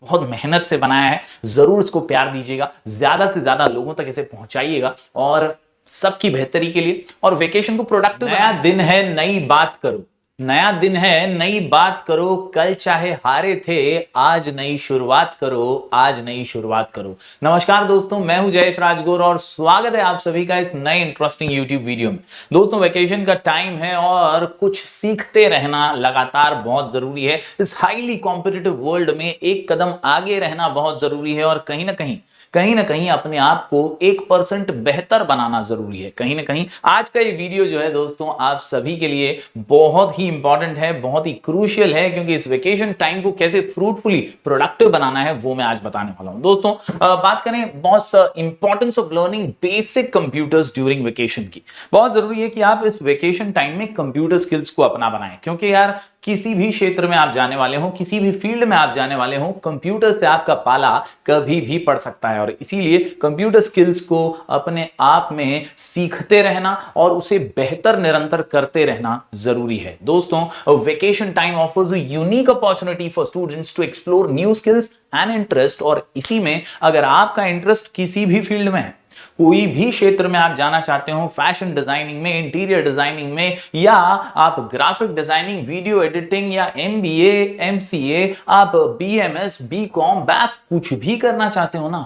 बहुत मेहनत से बनाया है। जरूर इसको प्यार दीजिएगा, ज्यादा से ज्यादा लोगों तक इसे पहुंचाइएगा और सबकी बेहतरी के लिए और वेकेशन को प्रोडक्टिव। नया दिन है, नई बात करो। नया दिन है, नई बात करो। कल चाहे हारे थे, आज नई शुरुआत करो। आज नई शुरुआत करो। नमस्कार दोस्तों, मैं हूं जयेश राजगोर और स्वागत है आप सभी का इस नए इंटरेस्टिंग यूट्यूब वीडियो में। दोस्तों, वेकेशन का टाइम है और कुछ सीखते रहना लगातार बहुत जरूरी है। इस हाईली कॉम्पिटिटिव वर्ल्ड में एक कदम आगे रहना बहुत जरूरी है और कहीं ना कहीं अपने आप को 1% बेहतर बनाना जरूरी है। कहीं ना कहीं आज का ये वीडियो जो है दोस्तों, आप सभी के लिए बहुत ही इंपॉर्टेंट है, बहुत ही क्रूशियल है, क्योंकि इस वेकेशन टाइम को कैसे फ्रूटफुली प्रोडक्टिव बनाना है वो मैं आज बताने वाला हूं। दोस्तों, बात करें बहुत importance of learning basic computers during vacation की। बहुत जरूरी है कि आप इस वेकेशन टाइम में कंप्यूटर स्किल्स को अपना बनाएं, क्योंकि यार किसी भी क्षेत्र में आप जाने वाले हो, किसी भी फील्ड में आप जाने वाले हो, कंप्यूटर से आपका पाला कभी भी पड़ सकता है और इसीलिए कंप्यूटर स्किल्स को अपने आप में सीखते रहना और उसे बेहतर निरंतर करते रहना जरूरी है। दोस्तों, vacation time offers a unique opportunity for students to explore new skills and interest, और इसी में अगर आपका इंटरेस्ट किसी भी फील्ड में है, कोई भी क्षेत्र में आप जाना चाहते हो, फैशन डिजाइनिंग में, इंटीरियर डिजाइनिंग में, या आप ग्राफिक डिजाइनिंग, वीडियो एडिटिंग, या एमबीए, एमसीए, आप बीएमएस, बीकॉम, बैफ कुछ भी करना चाहते हो ना,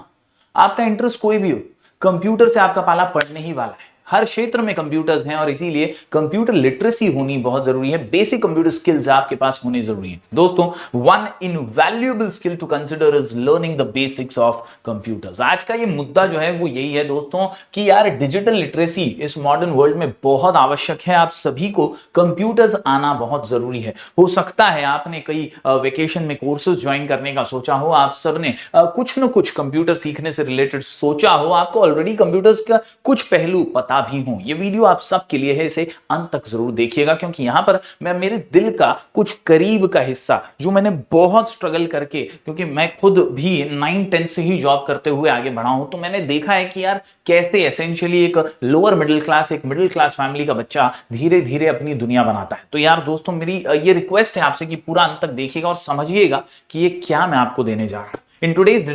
आपका इंटरेस्ट कोई भी हो, कंप्यूटर से आपका पाला पड़ने ही वाला है। हर क्षेत्र में कंप्यूटर्स हैं और इसीलिए कंप्यूटर लिटरेसी होनी बहुत जरूरी है। बेसिक कंप्यूटर स्किल्स आपके पास होने जरूरी है। दोस्तों, one invaluable skill to consider is learning the basics of computers. आज का ये मुद्दा जो है वो यही है दोस्तों कि यार डिजिटल लिटरेसी इस मॉडर्न वर्ल्ड में बहुत आवश्यक है। आप सभी को कंप्यूटर्स आना बहुत जरूरी है। हो सकता है आपने कई वेकेशन में कोर्सेज ज्वाइन करने का सोचा हो, आप सबने कुछ न कुछ कंप्यूटर सीखने से रिलेटेड सोचा हो, आपको ऑलरेडी कंप्यूटर्स का कुछ पहलू पता भी हूं। ये वीडियो आप सबके लिए है, इसे अंत तक जरूर देखिएगा, क्योंकि यहां पर मैं मेरे दिल का कुछ करीब का हिस्सा जो मैंने बहुत स्ट्रगल करके, क्योंकि मैं खुद भी 9-10 से ही जॉब करते हुए आगे बढ़ा हूं, तो मैंने देखा है कि यार कैसे एसेंशियली एक लोअर मिडिल क्लास, एक मिडिल क्लास फैमिली का बच्चा धीरे धीरे अपनी दुनिया बनाता है। तो यार दोस्तों, मेरी ये रिक्वेस्ट है आपसे कि पूरा अंत तक देखिएगा और समझिएगा कि ये क्या मैं आपको देने जा रहा हूं। In today's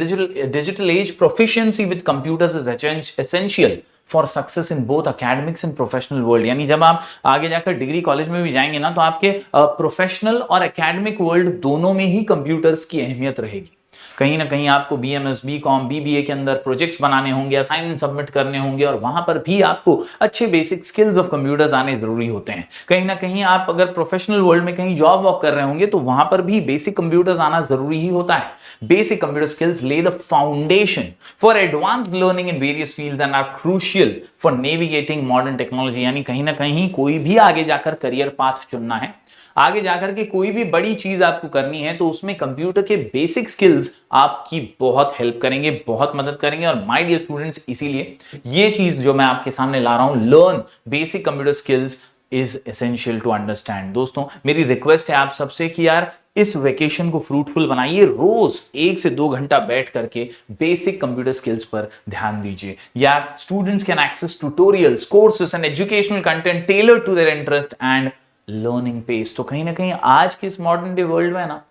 digital age, proficiency with computers is essential for success in both academics and professional world. यानी जब आप आगे जाकर डिग्री कॉलेज में भी जाएंगे ना, तो आपके प्रोफेशनल और एकेडमिक वर्ल्ड दोनों में ही कंप्यूटर्स की अहमियत रहेगी। कहीं ना कहीं आपको बीएमएस, बीकॉम, बीबीए के अंदर प्रोजेक्ट्स बनाने होंगे, असाइनमेंट सबमिट करने होंगे, और वहां पर भी आपको अच्छे बेसिक स्किल्स ऑफ कंप्यूटर्स आने जरूरी होते हैं। कहीं ना कहीं आप अगर प्रोफेशनल वर्ल्ड में कहीं जॉब वॉब कर रहे होंगे, तो वहां पर भी बेसिक कंप्यूटर्स आना जरूरी ही होता है। Basic computer skills lay the foundation for advanced learning in various fields and are crucial for navigating modern technology। यानी कहीं ना कहीं कोई भी आगे जाकर करियर पाथ चुनना है, आगे जाकर के कोई भी बड़ी चीज आपको करनी है, तो उसमें कंप्यूटर के बेसिक स्किल्स आपकी बहुत हेल्प करेंगे, बहुत मदद करेंगे। और माय डियर स्टूडेंट्स, इसीलिए ये चीज जो मैं आपके सामने ला रहा हूं, learn basic computer skills is essential to understand. दोस्तों, मेरी रिक्वेस्ट है आप सबसे कि यार इस वेकेशन को फ्रूटफुल बनाइए। रोज 1 से 2 घंटा बैठ करके बेसिक कंप्यूटर स्किल्स पर ध्यान दीजिए। यार students can access tutorials, courses and educational content tailored to their interest and learning pace. तो कहीं ना कहीं आज के इस मॉडर्न डे वर्ल्ड में ना,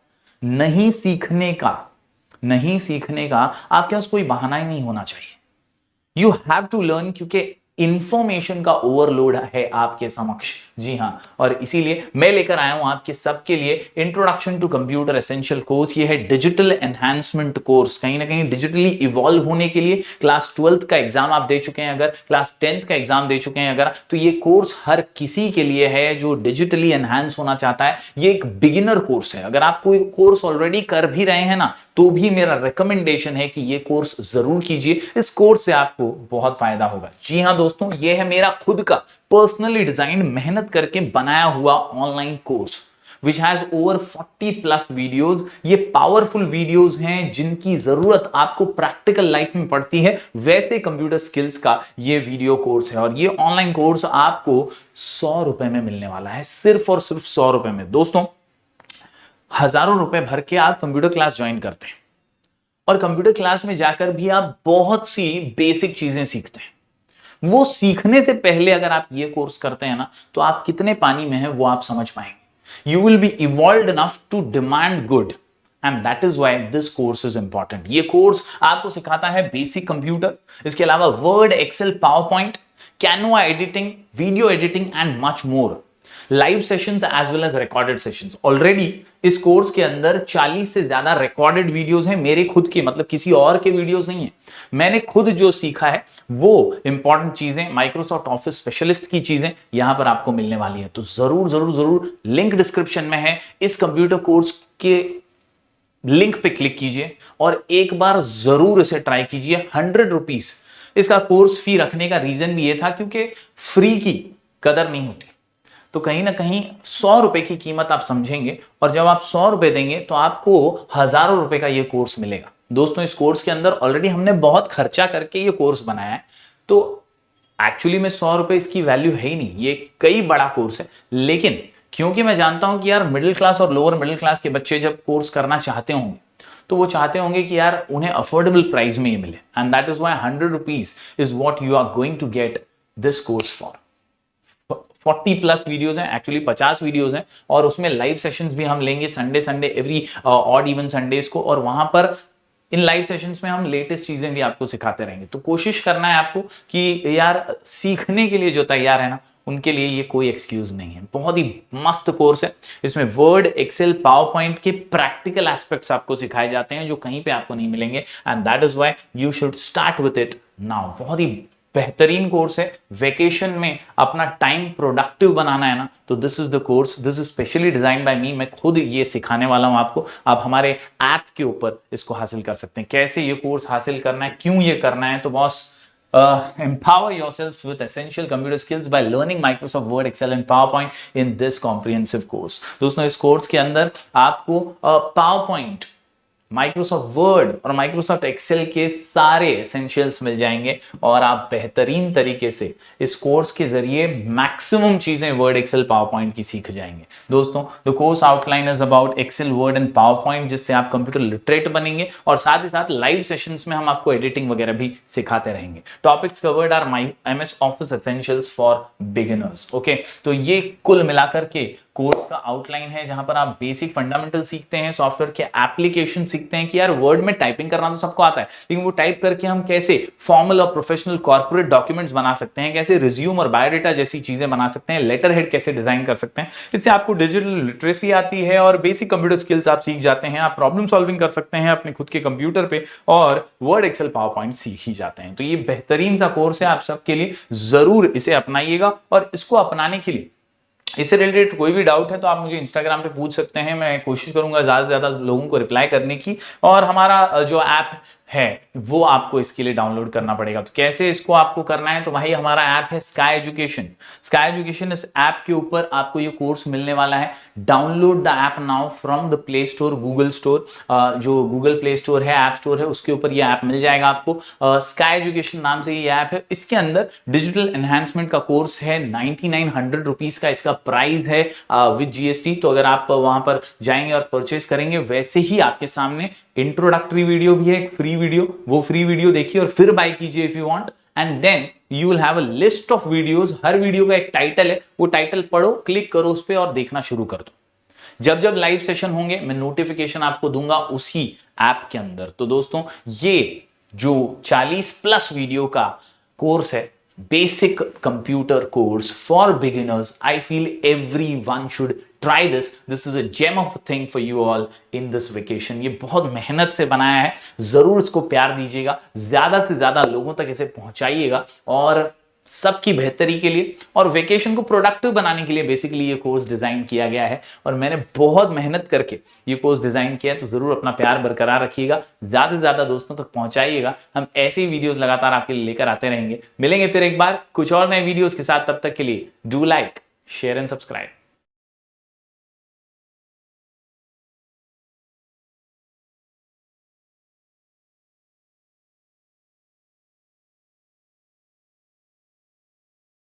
नहीं सीखने का आपके पास कोई बहाना ही नहीं होना चाहिए। यू हैव टू लर्न, क्योंकि इंफॉर्मेशन का ओवरलोड है आपके समक्ष। जी हां, और इसीलिए मैं लेकर आया हूं आपके सबके लिए introduction to computer essential course. ये है डिजिटल एनहांसमेंट कोर्स। कहीं ना कहीं डिजिटली इवॉल्व होने के लिए क्लास 12th का एग्जाम आप दे चुके हैं, अगर क्लास 10th का एग्जाम दे चुके हैं अगर, तो ये कोर्स हर किसी के लिए है जो डिजिटली एनहांस होना चाहता है। ये एक बिगिनर कोर्स है। अगर आप कोई कोर्स ऑलरेडी कर भी रहे हैं ना, तो भी मेरा रिकमेंडेशन है कि ये कोर्स जरूर कीजिए। इस कोर्स से आपको बहुत फायदा होगा। जी हां दोस्तों, ये है मेरा खुद का पर्सनली डिजाइन, मेहनत करके बनाया हुआ online course which has over 40+ videos. ये पावरफुल वीडियोस हैं जिनकी जरूरत आपको प्रैक्टिकल लाइफ में पड़ती है, वैसे कंप्यूटर स्किल्स का ये वीडियो कोर्स है। और ये ऑनलाइन कोर्स आपको 100 रुपए में मिलने वाला है, सिर्फ और सिर्फ 100 रुपए में। दोस्तों, हजारों रुपए भर के आप कंप्यूटर क्लास ज्वाइन करते हैं और कंप्यूटर क्लास में जाकर भी आप बहुत सी बेसिक चीजें सीखते हैं। वो सीखने से पहले अगर आप ये कोर्स करते हैं ना, तो आप कितने पानी में हैं वो आप समझ पाएंगे। You will be evolved enough to demand good and that is why this course is important. ये कोर्स आपको सिखाता है बेसिक कंप्यूटर, इसके अलावा Word, Excel, PowerPoint, Canva editing, video editing and much more, live sessions as well as recorded sessions. Already इस course के अंदर 40 से ज्यादा रिकॉर्डेड वीडियोस हैं मेरे खुद के, मतलब किसी और के वीडियोस नहीं है। मैंने खुद जो सीखा है वो इंपॉर्टेंट चीजें, माइक्रोसॉफ्ट ऑफिस स्पेशलिस्ट की चीजें यहां पर आपको मिलने वाली है। तो जरूर जरूर जरूर लिंक डिस्क्रिप्शन में है, इस कंप्यूटर कोर्स के लिंक पे क्लिक कीजिए और एक बार जरूर इसे ट्राई कीजिए। 100 रुपीज इसका कोर्स फी रखने का रीजन भी ये था क्योंकि फ्री की कदर नहीं होती, तो कहीं ना कहीं 100 रुपए की कीमत आप समझेंगे और जब आप 100 रुपए देंगे तो आपको हजारों रुपए का ये कोर्स मिलेगा। दोस्तों इस कोर्स के अंदर ऑलरेडी हमने बहुत खर्चा करके ये कोर्स बनाया है, तो एक्चुअली में 100 रुपए इसकी वैल्यू है ही नहीं, ये कई बड़ा कोर्स है। लेकिन क्योंकि मैं जानता हूं कि यार मिडिल क्लास और लोअर मिडिल क्लास के बच्चे जब कोर्स करना चाहते होंगे तो वो चाहते होंगे कि यार उन्हें अफोर्डेबल प्राइस में ये मिले, and that is why 100 rupees is what you are going to get this course for. 40 plus videos हैं, एक्चुअली 50 वीडियोस हैं, और उसमें लाइव सेशंस भी हम लेंगे Sunday every odd even Sundays को, और वहां पर इन लाइव सेशंस में हम लेटेस्ट चीजें भी आपको सिखाते रहेंगे। तो कोशिश करना है आपको कि यार सीखने के लिए जो तैयार है ना, उनके लिए ये कोई एक्सक्यूज नहीं है। बहुत ही मस्त कोर्स है, इसमें वर्ड, एक्सेल, पावर पॉइंट के प्रैक्टिकल एस्पेक्ट्स आपको सिखाए जाते हैं जो कहीं पे आपको नहीं मिलेंगे, and that is why you should start with it now. बहुत ही बेहतरीन कोर्स है। वेकेशन में अपना टाइम प्रोडक्टिव बनाना है ना, तो this is the course, this is specially design by me. मैं खुद ये सिखाने वाला हूं आपको। आप हमारे ऐप के ऊपर इसको हासिल कर सकते हैं। कैसे ये कोर्स हासिल करना है, क्यों ये करना है, तो boss empower yourself with essential computer skills by learning Microsoft Word, Excel and PowerPoint in this comprehensive course। दोस्तों इस कोर्स के अंदर आपको PowerPoint, माइक्रोसॉफ्ट वर्ड और माइक्रोसॉफ्ट एक्सेल के सारे एसेंशियल्स मिल जाएंगे, और आप बेहतरीन तरीके से इस कोर्स के जरिए मैक्सिमम चीजें वर्ड, एक्सेल, पावर पॉइंट की सीख जाएंगे। दोस्तों the course outline is about Excel, Word and PowerPoint, जिससे आप कंप्यूटर लिटरेट बनेंगे, और साथ ही साथ लाइव सेशंस में हम आपको एडिटिंग वगैरह भी सिखाते रहेंगे। Topics covered are my MS Office essentials for beginners. Okay, तो ये कुल मिलाकर के कोर्स का आउटलाइन है, जहां पर आप बेसिक फंडामेंटल सीखते हैं, सॉफ्टवेयर के एप्लीकेशन सीखते हैं कि यार वर्ड में टाइपिंग करना तो सबको आता है, लेकिन वो टाइप करके हम कैसे फॉर्मल और प्रोफेशनल कॉर्पोरेट डॉक्यूमेंट्स बना सकते हैं, कैसे रिज्यूम और बायोडेटा जैसी चीजें बना सकते हैं, लेटर हेड कैसे डिजाइन कर सकते हैं। इससे आपको डिजिटल लिटरेसी आती है और बेसिक कंप्यूटर स्किल्स आप सीख जाते हैं। आप प्रॉब्लम सॉल्विंग कर सकते हैं अपने खुद के कंप्यूटर पे, और वर्ड, एक्सेल, पावर पॉइंट सीख ही जाते हैं। तो ये बेहतरीन सा कोर्स है आप सबके लिए, जरूर इसे अपनाइएगा। और इसको अपनाने के लिए, इससे रिलेटेड कोई भी डाउट है तो आप मुझे इंस्टाग्राम पे पूछ सकते हैं। मैं कोशिश करूंगा ज्यादा से ज्यादा लोगों को रिप्लाई करने की। और हमारा जो ऐप है वो आपको इसके लिए डाउनलोड करना पड़ेगा। तो कैसे इसको आपको करना है, तो भाई हमारा ऐप है स्काई एजुकेशन। स्काई एजुकेशन, इस ऐप के ऊपर आपको ये कोर्स मिलने वाला है। Download the app now from the play store, Google store, जो गूगल प्ले स्टोर है, ऐप स्टोर है, उसके ऊपर ये ऐप मिल जाएगा आपको। स्काई एजुकेशन नाम से ये ऐप है। इसके अंदर डिजिटल एनहांसमेंट का कोर्स है, 9900 रुपीज का इसका प्राइस है विद GST। तो अगर आप वहां पर जाएंगे और परचेस करेंगे, वैसे ही आपके सामने इंट्रोडक्टरी वीडियो भी है, एक फ्री वीडियो, वो फ्री वीडियो देखिए और फिर बाय कीजिए if you want, and then you will have a list of videos. हर वीडियो का एक टाइटल है, वो टाइटल पढ़ो, क्लिक करो उस पर और देखना शुरू कर दो। जब जब लाइव सेशन होंगे मैं नोटिफिकेशन आपको दूंगा उसी ऐप के अंदर। तो दोस्तों ये जो 40 प्लस वीडियो का कोर्स है, basic computer course for beginners, I feel everyone should try this. This is a gem of a thing for you all in this vacation. ये बहुत मेहनत से बनाया है, जरूर इसको प्यार दीजिएगा, ज्यादा से ज्यादा लोगों तक इसे पहुंचाइएगा, और सबकी बेहतरी के लिए और वेकेशन को प्रोडक्टिव बनाने के लिए बेसिकली ये कोर्स डिजाइन किया गया है। और मैंने बहुत मेहनत करके ये कोर्स डिजाइन किया है, तो जरूर अपना प्यार बरकरार रखिएगा, ज्यादा से ज्यादा दोस्तों तक पहुंचाइएगा। हम ऐसे ही वीडियोस लगातार आपके लिए लेकर आते रहेंगे। मिलेंगे फिर एक बार कुछ और नए वीडियोस के साथ, तब तक के लिए do like, share and subscribe.